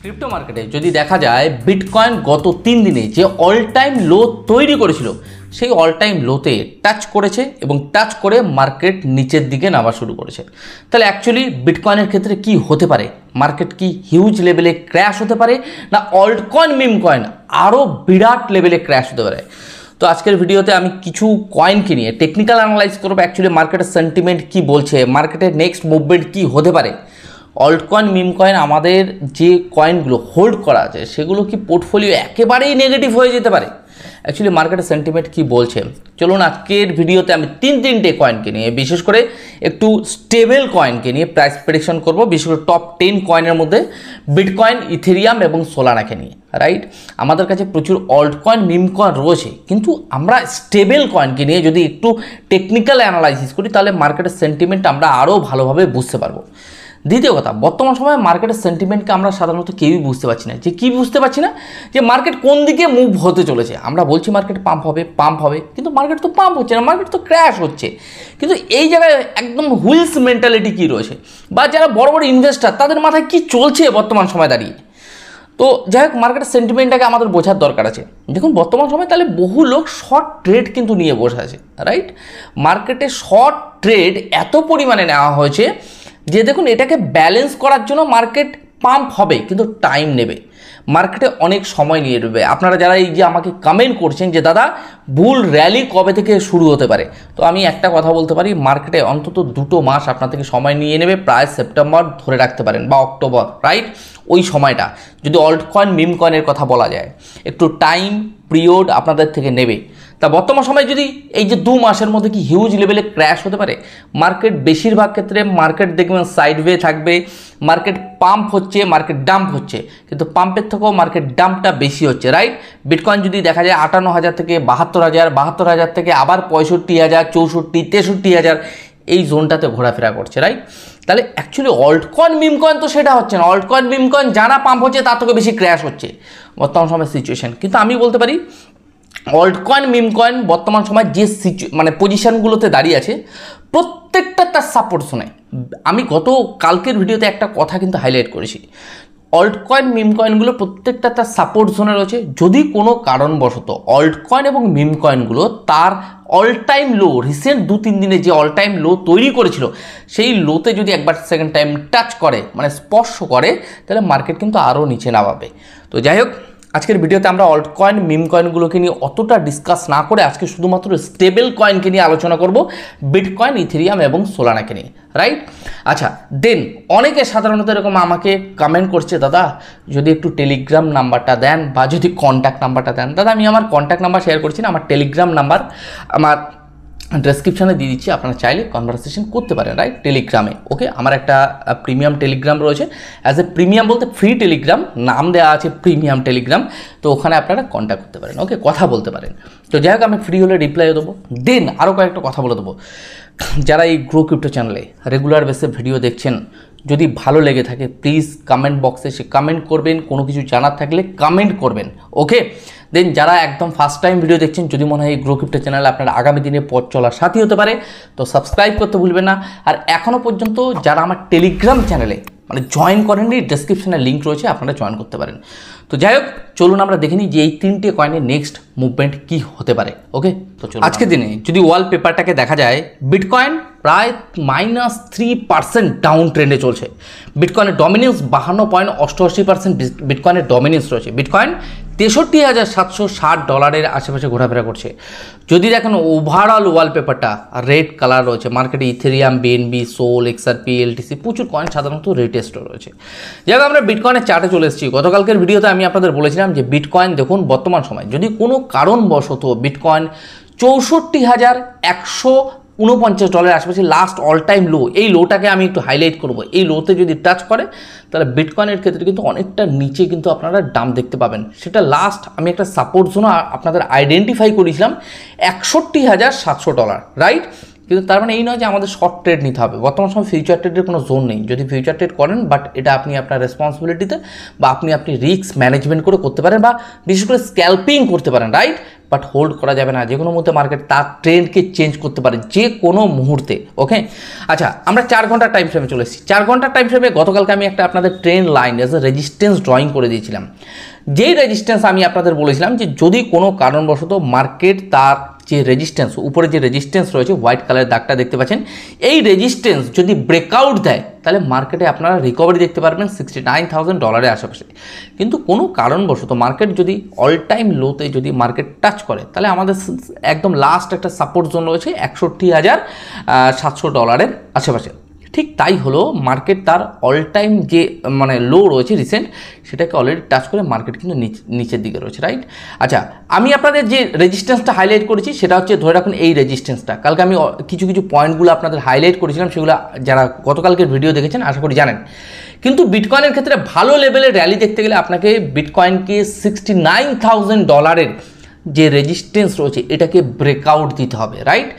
Crypto মার্কেটে যদি দেখা যায় বিটকয়েন গত 3 দিনে যে অল টাইম লো তৈরি করেছিল সেই অল টাইম লোতে টাচ করেছে এবং টাচ করে মার্কেট নিচের দিকে নামা শুরু করেছে। তাহলে অ্যাকচুয়ালি বিটকয়েনের ক্ষেত্রে কি হতে পারে? মার্কেট কি হিউজ লেভেলে ক্র্যাশ হতে পারে, না অল্ট কয়েন মিম কয়েন আরও বিরাট লেভেলে ক্র্যাশ হতে পারে? তো আজকের ভিডিওতে আমি কিছু কয়েনকে নিয়ে টেকনিক্যাল অ্যানালাইজ করবো, অ্যাকচুয়ালি মার্কেটের সেন্টিমেন্ট কি বলছে, মার্কেটের নেক্সট মুভমেন্ট কি হতে পারে, অল্ট কয়েন মিম কয়েন আমাদের যে কয়েনগুলো হোল্ড করা আছে সেগুলো কি পোর্টফোলিও একেবারেই নেগেটিভ হয়ে যেতে পারে? অ্যাকচুয়ালি মার্কেটের সেন্টিমেন্ট কি বলছে চলুন আজকের ভিডিওতে আমি তিনটে কয়েনকে নিয়ে, বিশেষ করে একটু স্টেবল কয়েনকে নিয়ে প্রাইস প্রেডিকশন করব, বিশেষ করে টপ 10 কয়েনের মধ্যে বিটকয়েন, ইথেরিয়াম এবং সোলানাকে নিয়ে। রাইট, আমাদের কাছে প্রচুর অল্ট কয়েন মিম কয়েন রয়েছে, কিন্তু আমরা স্টেবল কয়েনকে নিয়ে যদি একটু টেকনিক্যাল অ্যানালাইসিস করি তাহলে মার্কেটের সেন্টিমেন্ট আমরা আরও ভালোভাবে বুঝতে পারবো। দ্বিতীয় কথা, বর্তমান সময়ে মার্কেটের সেন্টিমেন্টকে আমরা সাধারণত কেউই বুঝতে পারছি না। যে কী বুঝতে পারছি না? যে মার্কেট কোন দিকে মুভ হতে চলেছে। আমরা বলছি মার্কেট পাম্প হবে, কিন্তু মার্কেট তো পাম্প হচ্ছে না, মার্কেট তো ক্র্যাশ হচ্ছে। কিন্তু এই জায়গায় একদম হুইলস মেন্টালিটি কী রয়েছে, বা যারা বড় বড় ইনভেস্টার তাদের মাথায় কী চলছে বর্তমান সময় দাঁড়িয়ে? তো যাই হোক, মার্কেটের সেন্টিমেন্টটাকে আমাদের বোঝার দরকার আছে। দেখুন বর্তমান সময় তাহলে বহু লোক শর্ট ট্রেড কিন্তু নিয়ে বসে আছে। রাইট, মার্কেটে শর্ট ট্রেড এত পরিমাণে নেওয়া হয়েছে যে দেখুন এটাকে ব্যালেন্স করার জন্য মার্কেট পাম্প হবে, কিন্তু টাইম নেবে, মার্কেটে অনেক সময় নিয়ে নেবে। আপনারা যারা এই যে আমাকে কমেন্ট করছেন যে দাদা বুল র্যালি কবে থেকে শুরু হতে পারে, তো আমি একটা কথা বলতে পারি, মার্কেটে অন্তত 2 মাস আপনার থেকে সময় নিয়ে নেবে, প্রায় সেপ্টেম্বর ধরে রাখতে পারেন বা অক্টোবর। রাইট, ওই সময়টা যদি অল্ট কয়েন মিম কয়েনের কথা বলা যায়, একটু টাইম পিরিয়ড আপনাদের থেকে নেবে। তা বর্তমান সময় যদি এই যে 2 মাসের মধ্যে কি হিউজ লেভেলে ক্র্যাশ হতে পারে? মার্কেট বেশিরভাগ ক্ষেত্রে মার্কেট দেখবেন সাইডওয়ে থাকবে, মার্কেট পাম্প হচ্ছে, মার্কেট ডাম্প হচ্ছে, কিন্তু পাম্পের থেকেও মার্কেট ডাম্পটা বেশি হচ্ছে। রাইট, বিটকয়েন যদি দেখা যায় 58,000 থেকে 72,000, 72,000 থেকে আবার 65,000, 64, 63,000 এই জোনটাতে ঘোরাফেরা করছে। রাইট, তাহলে actually alt coin meme coin তো সেটা হচ্ছে না। অল্ট কয়েন মিম কয়েন যারা পাম্প হচ্ছে তার থেকে বেশি ক্র্যাশ হচ্ছে বর্তমান সময় সিচুয়েশন। কিন্তু আমি বলতে পারি অল্ট কয়েন মিম কয়েন বর্তমান সময় যে পজিশনগুলোতে দাঁড়িয়ে আছে প্রত্যেকটা তার সাপোর্ট শোনে। আমি কালকের ভিডিওতে একটা কথা কিন্তু হাইলাইট করেছি, অল্ট কয়েন মিম কয়েনগুলো প্রত্যেকটা তার সাপোর্ট জোনে রয়েছে। যদি কোনো কারণবশত অল্ট কয়েন এবং মিম কয়েনগুলো তার অল টাইম লো, রিসেন্ট 2-3 দিনে যে অল টাইম লো তৈরি করেছিল সেই লোতে যদি একবার সেকেন্ড টাইম টাচ করে, মানে স্পর্শ করে, তাহলে মার্কেট কিন্তু আরও নিচে নামাবে। তো যাই হোক, আজকের ভিডিওতে আমরা অল্ট কয়েন মিম কয়েনগুলোকে নিয়ে অতটা ডিসকাস না করে আজকে শুধুমাত্র স্টেবল কয়েনকে নিয়ে আলোচনা করব, বিটকয়েন, ইথেরিয়াম এবং সোলানাকে নিয়ে। রাইট, আচ্ছা দেন অনেকে সাধারণত এরকম আমাকে কমেন্ট করছে, দাদা যদি একটু টেলিগ্রাম নাম্বারটা দেন বা যদি কন্ট্যাক্ট নাম্বারটা দেন। দাদা আমি আমার কন্ট্যাক্ট নাম্বার শেয়ার করছি না, আমার টেলিগ্রাম নাম্বার আমার ডেসক্রিপশানে দিয়ে দিচ্ছি, আপনারা চাইলে কনভারসেশন করতে পারেন। রাইট, টেলিগ্রামে ওকে, আমার একটা প্রিমিয়াম টেলিগ্রাম রয়েছে, অ্যাজ এ প্রিমিয়াম বলতে ফ্রি টেলিগ্রাম, নাম দেওয়া আছে প্রিমিয়াম টেলিগ্রাম, তো ওখানে আপনারা কন্ট্যাক্ট করতে পারেন, ওকে, কথা বলতে পারেন। তো যাই হোক, আমি ফ্রি হলে রিপ্লাইও দেবো। দেন আরও কয়েকটা কথা বলে দেবো। যারা এই গ্রো ক্রিপ্টো চ্যানেলে রেগুলার বেসে ভিডিও দেখছেন, যদি ভালো লেগে থাকে প্লিজ কমেন্ট বক্সে এসে কমেন্ট করবেন, কোনো কিছু জানার থাকলে কমেন্ট করবেন, ওকে। দেন যারা একদম ফার্স্ট টাইম ভিডিও দেখছেন, যদি মনে হয় এই গ্রো ক্রিপ্টো চ্যানেলে আপনার আগামী দিনে পথ চলার সাথী হতে পারে, তো সাবস্ক্রাইব করতে ভুলবেন না। আর এখনও পর্যন্ত যারা আমার টেলিগ্রাম চ্যানেলে জয়েন করেননি, ডেসক্রিপশনে লিঙ্ক রয়েছে, আপনারা জয়েন করতে পারেন। তো যাই হোক, চলুন আমরা দেখে নিই যে এই 3টে কয়েনের নেক্সট মুভমেন্ট কি হতে পারে। ওকে, তো চলুন আজকের দিনে যদি ওয়ালপেপারটাকে দেখা যায়, বিটকয়েন প্রায় -3% ডাউন ট্রেন্ডে চলছে। বিটকয়েনের ডমিনেন্স 52.88% বিটকয়েনের ডমিনেন্স রয়েছে। বিটকয়েন $63,760 আশেপাশে ঘোরাফেরা করছে। যদি দেখেন ওভারঅল ওয়ালপেপারটা রেড কালার রয়েছে, মার্কেটে Ethereum, BNB, Sol, XRP, LTC প্রচুর কয়েন সাধারণত রেটেস্ট রয়েছে। যাই আমরা বিটকয়েনের চার্টে চলে এসেছি। গতকালকের ভিডিওতে আমি আপনাদের বলেছিলাম যে বিটকয়েন দেখুন বর্তমান সময় যদি কোনো কারণবশত বিটকয়েন $64,149 আশেপাশে লাস্ট অল টাইম লো, এই লোটাকে আমি একটু হাইলাইট করব, এই লোতে যদি টাচ করে তাহলে বিটকয়েনের ক্ষেত্রে কিন্তু অনেকটা নিচে কিন্তু আপনারা দাম দেখতে পাবেন। সেটা লাস্ট আমি একটা সাপোর্ট জোন আপনাদের আইডেন্টিফাই করেছিলাম $61,700। রাইট, কিন্তু তার মানে এই নয় যে আমাদের শর্ট ট্রেড নিতে হবে। বর্তমান সময় ফিউচার ট্রেডের কোনো জোন নেই। যদি ফিউচার ট্রেড করেন, বাট এটা আপনি আপনার রেসপন্সিবিলিটিতে বা আপনি রিস্ক ম্যানেজমেন্ট করে করতে পারেন, বা বিশেষ করে স্ক্যাল্পিং করতে পারেন, রাইট। বাট হোল্ড করা যাবে না। যে কোনো মুহূর্তে মার্কেট তার ট্রেন্ডকে চেঞ্জ করতে পারে, যে কোনো মুহূর্তে। ওকে, আচ্ছা, আমরা 4 ঘন্টার টাইম ফ্রেমে চলে এসেছি। 4 ঘন্টার টাইম ফ্রেমে গতকালকে আমি একটা আপনাদের trend line as a resistance drawing করে দিয়েছিলাম। যেই রেজিস্ট্যান্স আমি আপনাদের বলেছিলাম যে যদি কোনো কারণবশত মার্কেট তার যে রেজিস্ট্যান্স, উপরে যে রেজিস্ট্যান্স রয়েছে হোয়াইট কালারের দাগটা দেখতে পাচ্ছেন, এই রেজিস্ট্যান্স যদি ব্রেকআউট দেয় তাহলে মার্কেটে আপনারা রিকভারি দেখতে পারবেন $69,000 আশেপাশে। কিন্তু কোনো কারণবশত মার্কেট যদি অল টাইম লোতে যদি মার্কেট টাচ করে, তাহলে আমাদের একদম লাস্ট একটা সাপোর্ট জোন রয়েছে $61,700 আশেপাশে। ঠিক তাই হলো, মার্কেট তার অল টাইম যে লো রয়েছে রিসেন্ট, সেটাকে অলরেডি টাচ করে মার্কেট কিন্তু নিচের দিকে রয়েছে, রাইট। আচ্ছা, আমি আপনাদের যে রেজিস্ট্যান্সটা হাইলাইট করেছি সেটা হচ্ছে, ধরে রাখুন এই রেজিস্ট্যান্সটা। কালকে আমি কিছু পয়েন্টগুলো আপনাদের হাইলাইট করেছিলাম, সেগুলো যারা গতকালকের ভিডিও দেখেছেন আশা করি জানেন। কিন্তু বিটকয়েনের ক্ষেত্রে ভালো লেভেলের র্যালি দেখতে গেলে আপনাকে বিটকয়েনকে $69,000 যে রেজিস্ট্যান্স রয়েছে এটাকে ব্রেকআউট দিতে হবে, রাইট।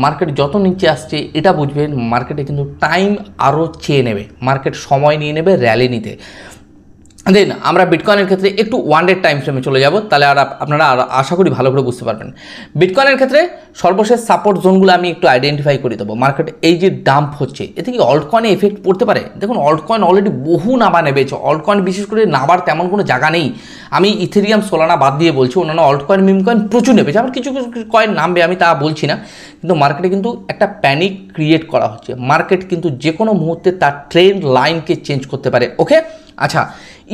মার্কেট যত নিচে আসছে এটা বুঝবেন, মার্কেটে কিন্তু টাইম আরও চেয়ে নেবে, মার্কেট সময় নিয়ে নেবে র্যালি নিতে। দেন আমরা বিটকয়েনের ক্ষেত্রে একটু 1 ডে টাইম ফ্রেমে চলে যাব, তাহলে আর আপনারা আশা করি ভালো করে বুঝতে পারবেন। বিটকয়েনের ক্ষেত্রে সর্বশেষ সাপোর্ট জোনগুলো আমি একটু আইডেন্টিফাই করে দেবো। মার্কেট এই যে ডাম্প হচ্ছে, এতে কি অল্ট কয়েনে এফেক্ট পড়তে পারে? দেখুন, অল্ট কয়েন অলরেডি বহু নাবা নেবেছে। অল্ট কয়েন বিশেষ করে নাবার তেমন কোনো জায়গা নেই। আমি ইথেরিয়াম, সোলানা বাদ দিয়ে বলছি, অন্যান্য অল্ট কয়েন, মিম কয়েন প্রচুর নেবেছে। আবার কিছু কয়েন নামবে, আমি তা বলছি না। কিন্তু মার্কেটে কিন্তু একটা প্যানিক ক্রিয়েট করা হচ্ছে। মার্কেট কিন্তু যে কোনো মুহূর্তে তার ট্রেন্ড লাইনকে চেঞ্জ করতে পারে। ওকে, আচ্ছা,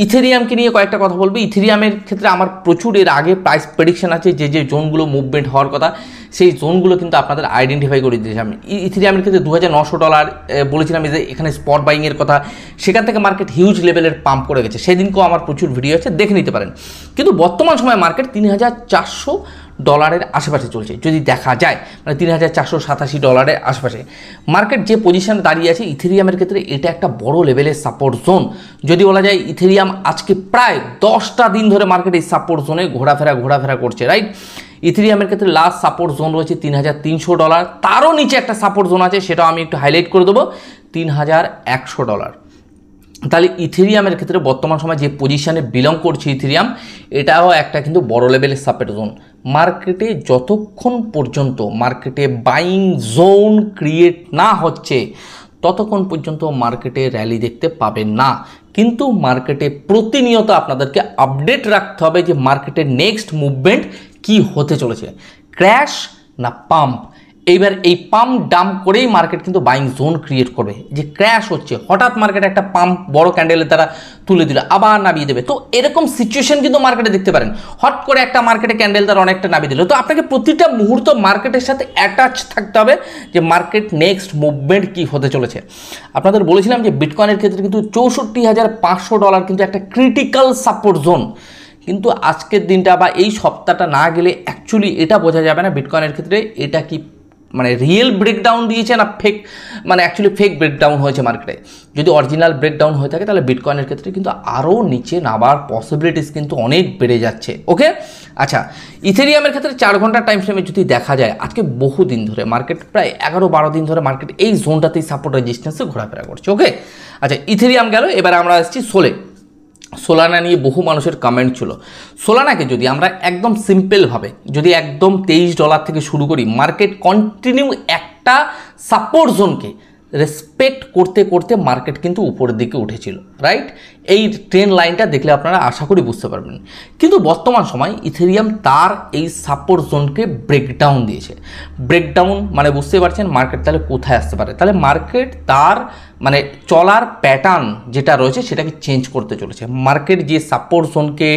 ইথেরিয়ামকে নিয়ে কয়েকটা কথা বলবো। ইথেরিয়ামের ক্ষেত্রে আমার প্রচুর এর আগে প্রাইস প্রেডিকশন আছে, যে জোনগুলো মুভমেন্ট হওয়ার কথা সেই জোনগুলো কিন্তু আপনাদের আইডেন্টিফাই করে দিয়েছি আমি। ইথেরিয়ামের ক্ষেত্রে $2,900 বলেছিলাম যে এখানে স্পট বাইংয়ের কথা। সেখান থেকে মার্কেট হিউজ লেভেলের পাম্প করে গেছে, সেদিনকেও আমার প্রচুর ভিডিও আছে, দেখে নিতে পারেন। কিন্তু বর্তমান সময় মার্কেট $3,400 আশেপাশে চলছে যদি দেখা যায়, $3,487 আশেপাশে মার্কেট যে পজিশনে দাঁড়িয়ে আছে। ইথেরিয়ামের ক্ষেত্রে এটা একটা বড় লেভেলের সাপোর্ট জোন। যদি বলা যায় ইথেরিয়াম আজকে প্রায় 10টা দিন ধরে মার্কেট এই সাপোর্ট জোনে ঘোরাফেরা করছে, রাইট। ইথেরিয়ামের ক্ষেত্রে লাস্ট সাপোর্ট জোন রয়েছে $3,300। তারও নিচে একটা সাপোর্ট জোন আছে, সেটাও আমি একটু হাইলাইট করে দেবো, $3,100। তাহলে ইথেরিয়ামের ক্ষেত্রে বর্তমান সময় যে পজিশনে বিলং করছে ইথেরিয়াম, এটাও একটা কিন্তু বড় লেভেলের সাপোর্ট জোন। মার্কেটে যতক্ষণ পর্যন্ত মার্কেটে বাইং জোন ক্রিয়েট না হচ্ছে ততক্ষণ পর্যন্ত মার্কেটে র্যালি দেখতে পাবেন না। কিন্তু মার্কেটে প্রতিনিয়ত আপনাদেরকে আপডেট রাখতে হবে যে মার্কেটের নেক্সট মুভমেন্ট কি হতে চলেছে, ক্র্যাশ না পাম্প। এইবার এই পাম্প ডাম্প করেই মার্কেট কিন্তু বাইং জোন ক্রিয়েট করবে। যে ক্র্যাশ হচ্ছে, হঠাৎ মার্কেট একটা পাম্প বড় ক্যান্ডেলের দ্বারা তুলে দিল, আবার নামিয়ে দেবে। তো এরকম সিচুয়েশন কিন্তু মার্কেটে দেখতে পারেন। হট করে একটা মার্কেটে ক্যান্ডেল দ্বারা অনেকটা নামিয়ে দিল। তো আপনাকে প্রতিটা মুহূর্ত মার্কেটের সাথে অ্যাটাচ থাকতে হবে যে মার্কেট নেক্সট মুভমেন্ট কি হতে চলেছে। আপনাদের বলেছিলাম যে বিটকয়েনের ক্ষেত্রে কিন্তু $64,500 কিন্তু একটা ক্রিটিক্যাল সাপোর্ট জোন। কিন্তু আজকের দিনটা বা এই সপ্তাহটা না গেলে অ্যাকচুয়ালি এটা বোঝা যাবে না বিটকয়েনের ক্ষেত্রে এটা কি রিয়েল ব্রেকডাউন দিয়েছে না ফেক, অ্যাকচুয়ালি ফেক ব্রেকডাউন হয়েছে মার্কেটে। যদি অরিজিনাল ব্রেকডাউন হয়ে থাকে তাহলে বিটকয়েনের ক্ষেত্রে কিন্তু আরও নিচে নামার পসিবিলিটিস কিন্তু অনেক বেড়ে যাচ্ছে। ওকে, আচ্ছা, ইথেরিয়ামের ক্ষেত্রে 4 ঘন্টার টাইম ফ্রেমে যদি দেখা যায়, আজকে বহু দিন ধরে মার্কেট প্রায় 11-12 দিন ধরে মার্কেট এই জোনটাতেই সাপোর্ট রেজিস্ট্যান্সে ঘোরাফেরা করছে। ওকে, আচ্ছা, ইথেরিয়াম গেল। এবার আমরা আসছি সোলানা নিয়ে বহু মানুষের কমেন্ট ছিল। সোলানাকে যদি আমরা একদম সিম্পলভাবে যদি একদম $23 থেকে শুরু করি, মার্কেট কন্টিনিউ একটা সাপোর্ট জোনকে রেসপেক্ট করতে করতে মার্কেট কিন্তু উপরের দিকে উঠেছিল, রাইট। এই ট্রেন্ড লাইনটা দেখলে আপনারা আশা করি বুঝতে পারবেন। কিন্তু বর্তমান সময় ইথেরিয়াম তার এই সাপোর্ট জোনকে ব্রেকডাউন দিয়েছে। ব্রেকডাউন বুঝতে পারছেন মার্কেট তাহলে কোথায় আসতে পারে। তাহলে মার্কেট তার চলার প্যাটার্ন যেটা রয়েছে সেটাকে চেঞ্জ করতে চলেছে। মার্কেট যে সাপোর্ট জোনকে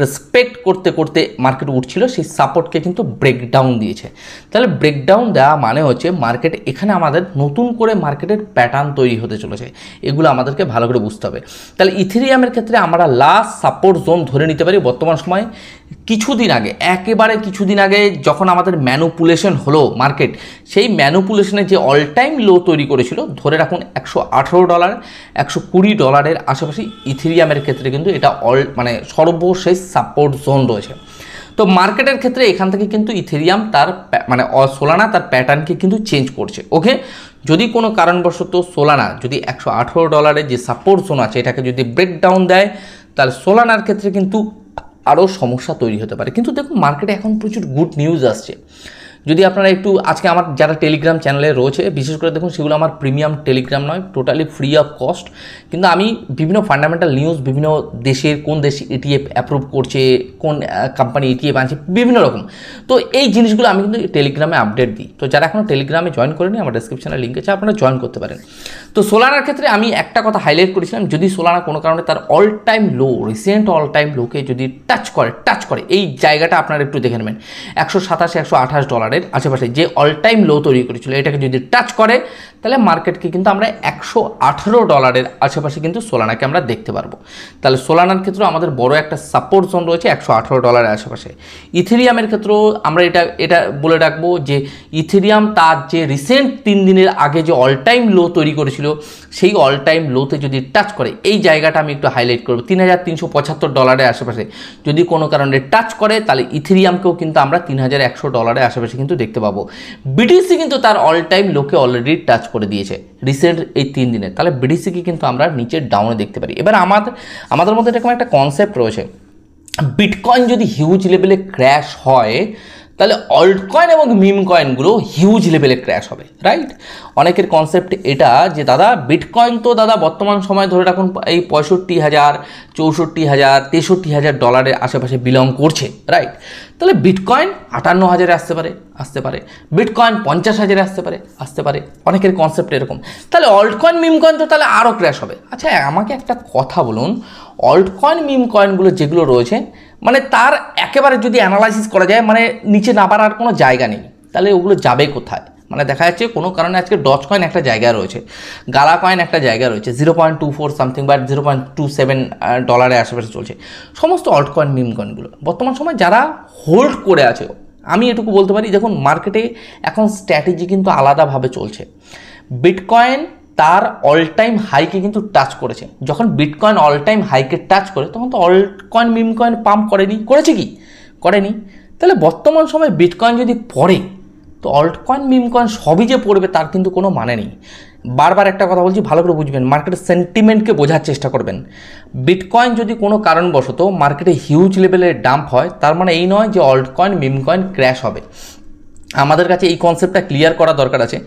রেসপেক্ট করতে করতে মার্কেট উঠছিল, সেই সাপোর্টকে কিন্তু ব্রেকডাউন দিয়েছে। তাহলে ব্রেকডাউন দেওয়া মানে হচ্ছে মার্কেট এখানে আমাদের নতুন করে মার্কেটের প্যাটার্ন তৈরি হতে চলেছে। এগুলো আমাদেরকে ভালো করে বুঝতে হবে। তাহলে ইথেরিয়ামের ক্ষেত্রে আমরা লাস্ট সাপোর্ট জোন ধরে নিতে পারি বর্তমান সময় কিছুদিন আগে যখন আমাদের ম্যানুপুলেশন হলো মার্কেট, সেই ম্যানুপুলেশনে যে অল টাইম লো তৈরি করেছিল, ধরে রাখুন $118, $120 আশেপাশে ইথেরিয়ামের ক্ষেত্রে কিন্তু এটা সর্বশেষ সাপোর্ট জোন রয়েছে। তো মার্কেটের ক্ষেত্রে এখান থেকে কিন্তু ইথেরিয়াম তার মানে সোলানা তার প্যাটার্নকে কিন্তু চেঞ্জ করছে। ওকে, যদি কোনো কারণবশত সোলানা যদি $118 যে সাপোর্ট জোন আছে এটাকে যদি ব্রেকডাউন দেয়, তাহলে সোলানার ক্ষেত্রে কিন্তু আরও সমস্যা তৈরি হতে পারে। কিন্তু দেখুন মার্কেটে এখন প্রচুর গুড নিউজ আসছে। যদি আপনারা একটু আজকে আমার যারা টেলিগ্রাম চ্যানেলে রয়েছে, বিশেষ করে দেখুন সেগুলো আমার প্রিমিয়াম টেলিগ্রাম নয়, টোটালি ফ্রি অফ কস্ট, কিন্তু আমি বিভিন্ন ফান্ডামেন্টাল নিউজ, বিভিন্ন দেশের কোন দেশ ইটিএফ অ্যাপ্রুভ করছে, কোন কোম্পানি ইটিএফ আনছে, বিভিন্ন রকম, তো এই জিনিসগুলো আমি কিন্তু টেলিগ্রামে আপডেট দিই। তো যারা এখনও টেলিগ্রামে জয়েন করেনি, আমার ডেসক্রিপশনে লিঙ্ক আছে, আপনারা জয়েন করতে পারেন। তো সোলানার ক্ষেত্রে আমি একটা কথা হাইলাইট করেছিলাম, যদি সোলানা কোনো কারণে তার অল টাইম লো, রিসেন্ট অল টাইম লোকে যদি টাচ করে এই জায়গাটা আপনারা একটু দেখে নেবেন, $127-128 আশেপাশে যে অল টাইম লো তৈরি করেছিল, এটাকে যদি টাচ করে তাহলে মার্কেটকে কিন্তু আমরা $118 আশেপাশে কিন্তু সোলানাকে আমরা দেখতে পারবো। তাহলে সোলানার ক্ষেত্রেও আমাদের বড় একটা সাপোর্ট জোন রয়েছে $118 আশেপাশে। ইথেরিয়ামের ক্ষেত্রেও আমরা এটা বলে রাখবো যে ইথেরিয়াম তার যে রিসেন্ট 3 দিনের আগে যে অল টাইম লো তৈরি করেছিল, সেই অল টাইম লোতে যদি টাচ করে, এই জায়গাটা আমি একটু হাইলাইট করবো, $3,375 আশেপাশে যদি কোনো কারণে টাচ করে, তাহলে ইথেরিয়ামকেও কিন্তু আমরা $3,100 আশেপাশে কিন্তু দেখতে পাবো। বিটিসি কিন্তু তার অল টাইম লোকে অলরেডি টাচ করে দিয়েছে রিসেন্ট এই 3 দিনে, তাহলে বিটিসিকে কিন্তু আমরা নিচের ডাউনে দেখতে পারি। এবার আমাদের মধ্যে এরকম একটা কনসেপ্ট রয়েছে, বিটকয়েন যদি হিউজ লেভেলে ক্র্যাশ হয় তাহলে অল্ট কয়েন এবং মিম কয়েনগুলো হিউজ লেভেলে ক্র্যাশ হবে, রাইট? অনেকের কনসেপ্ট এটা যে দাদা বিটকয়েন তো দাদা বর্তমান সময় ধরে রাখুন এই $65,000, $64,000, $63,000 আশেপাশে বিলং করছে, রাইট? তাহলে বিটকয়েন 58,000 আসতে পারে, বিটকয়েন 50,000 আসতে পারে, অনেকের কনসেপ্ট এরকম। তাহলে অল্ট কয়েন মিম কয়েন তো তাহলে আরও ক্র্যাশ হবে। আচ্ছা আমাকে একটা কথা বলুন, অল্ট কয়েন মিম কয়েনগুলো যেগুলো রয়েছে, মানে তার একেবারে যদি অ্যানালাইসিস করা যায়, মানে নিচে নামার আর কোনো জায়গা নেই, তাহলে ওগুলো যাবে কোথায়? মানে দেখা যাচ্ছে কোনো কারণে আজকে ডজ কয়েন একটা জায়গায় রয়েছে, গালা কয়েন একটা জায়গায় রয়েছে, 0.24 সামথিং বা $0.27 আশেপাশে চলছে। সমস্ত অল্ট কয়েন মিম কয়েনগুলো বর্তমান সময় যারা হোল্ড করে আছে, আমি এটুকু বলতে পারি, দেখুন মার্কেটে এখন স্ট্র্যাটেজি কিন্তু আলাদাভাবে চলছে। বিটকয়েন তার অল টাইম হাইকে কিন্তু টাচ করেছে, যখন বিটকয়েন অল টাইম হাইকে টাচ করে তখন তো alt coin meme coin pump করেছে কি? করেনি। তাহলে বর্তমান সময় বিটকয়েন যদি পড়ে, তো অল্ট কয়েন মিম কয়েন সবই যে পড়বে তার কিন্তু কোনো মানে নেই। বারবার একটা কথা বলছি, ভালো করে বুঝবেন, মার্কেটের সেন্টিমেন্টকে বোঝার চেষ্টা করবেন। বিটকয়েন যদি কোনো কারণবশত মার্কেটে হিউজ লেভেলের ডাম্প হয়, তার মানে এই নয় যে alt coin meme coin crash হবে। আমাদের কাছে এই কনসেপ্টটা ক্লিয়ার করা দরকার আছে।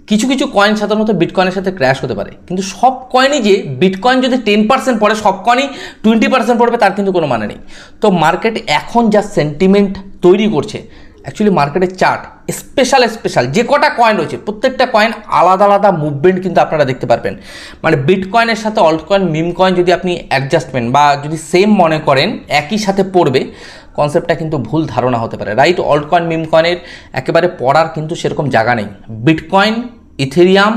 কিছু কয়েন সাধারণত বিটকয়েনের সাথে ক্র্যাশ হতে পারে, কিন্তু সব কয়েনই যে বিটকয়েন যদি 10% পড়ে সব কয়েনই 20% পড়বে তার কিন্তু কোনো মানে নেই। তো মার্কেট এখন যা সেন্টিমেন্ট তৈরি করছে, অ্যাকচুয়ালি মার্কেটের চার্ট স্পেশাল যে কটা কয়েন রয়েছে প্রত্যেকটা কয়েন আলাদা মুভমেন্ট কিন্তু আপনারা দেখতে পারবেন। মানে বিটকয়েনের সাথে অল্ট কয়েন মিম কয়েন যদি আপনি অ্যাডজাস্টমেন্ট বা যদি সেম মনে করেন একই সাথে পড়বে, কনসেপ্টটা কিন্তু ভুল ধারণা হতে পারে, রাইট? অল্ট কয়েন মিম কয়েনের একেবারে পড়ার কিন্তু সেরকম জায়গা নেই। বিটকয়েন, ইথেরিয়াম,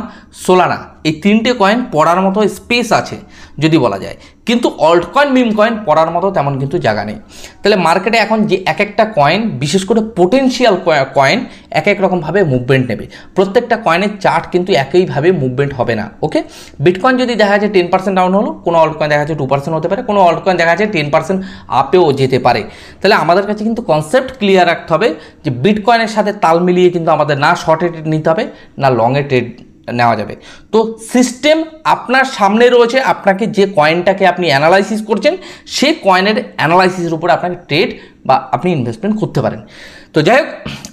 সোলানা এই 3টে কয়েন পড়ার মতো স্পেস আছে যদি বলা যায়, কিন্তু অল্ট কয়েন মিম কয়েন পড়ার মতো তেমন কিন্তু জায়গা নেই। তাহলে মার্কেটে এখন যে এক একটা কয়েন, বিশেষ করে পোটেনশিয়াল কয়েন এক রকমভাবে মুভমেন্ট নেবে। প্রত্যেকটা কয়েনের চার্ট কিন্তু একইভাবে মুভমেন্ট হবে না। ওকে, বিটকয়েন যদি দেখা যায় 10% ডাউন হলো, কোনো অল্ট কয়েন দেখা যাচ্ছে 2% হতে পারে, কোনো অল্ট কয়েন দেখা যাচ্ছে 10% আপেও যেতে পারে। তাহলে আমাদের কাছে কিন্তু কনসেপ্ট ক্লিয়ার রাখতে হবে যে বিটকয়েনের সাথে তাল মিলিয়ে কিন্তু আমাদের না শর্টে ট্রেড নিতে হবে না লংয়ে ট্রেড নেওয়া যাবে। তো সিস্টেম আপনার সামনে রয়েছে, আপনাকে যে কয়েনটাকে আপনি অ্যানালাইসিস করছেন সেই কয়েনের অ্যানালাইসিসের উপর আপনাকে ট্রেড বা আপনি ইনভেস্টমেন্ট করতে পারেন। তো যাই হোক,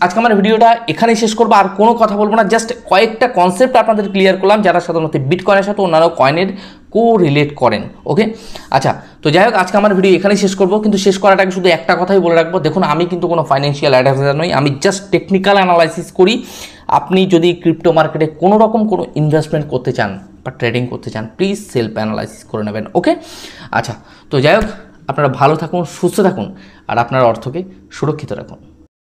আজকে আমার ভিডিওটা এখানেই শেষ করবো, আর কোনো কথা বলবো না, জাস্ট কয়েকটা কনসেপ্ট আপনাদের ক্লিয়ার করলাম যারা সাধারণত বিটকয়েনের সাথে অন্যান্য কয়েনের রিলেট করেন। ওকে, আচ্ছা, তো যাই হোক আজকে আমার ভিডিও এখানেই শেষ করবো, কিন্তু শেষ করার আগে শুধু একটা কথাই বলে রাখবো, দেখুন আমি কিন্তু কোনো ফাইন্যান্সিয়াল অ্যাডভাইজার নই, আমি জাস্ট টেকনিক্যাল অ্যানালাইসিস করি। আপনি যদি ক্রিপ্টো মার্কেটে কোনো রকম কোনো ইনভেস্টমেন্ট করতে চান বা ট্রেডিং করতে চান, প্লিজ সেলফ অ্যানালাইসিস করে নেবেন। ওকে, আচ্ছা, তো যাই হোক আপনারা ভালো থাকুন, সুস্থ থাকুন আর আপনার অর্থকে সুরক্ষিত রাখুন।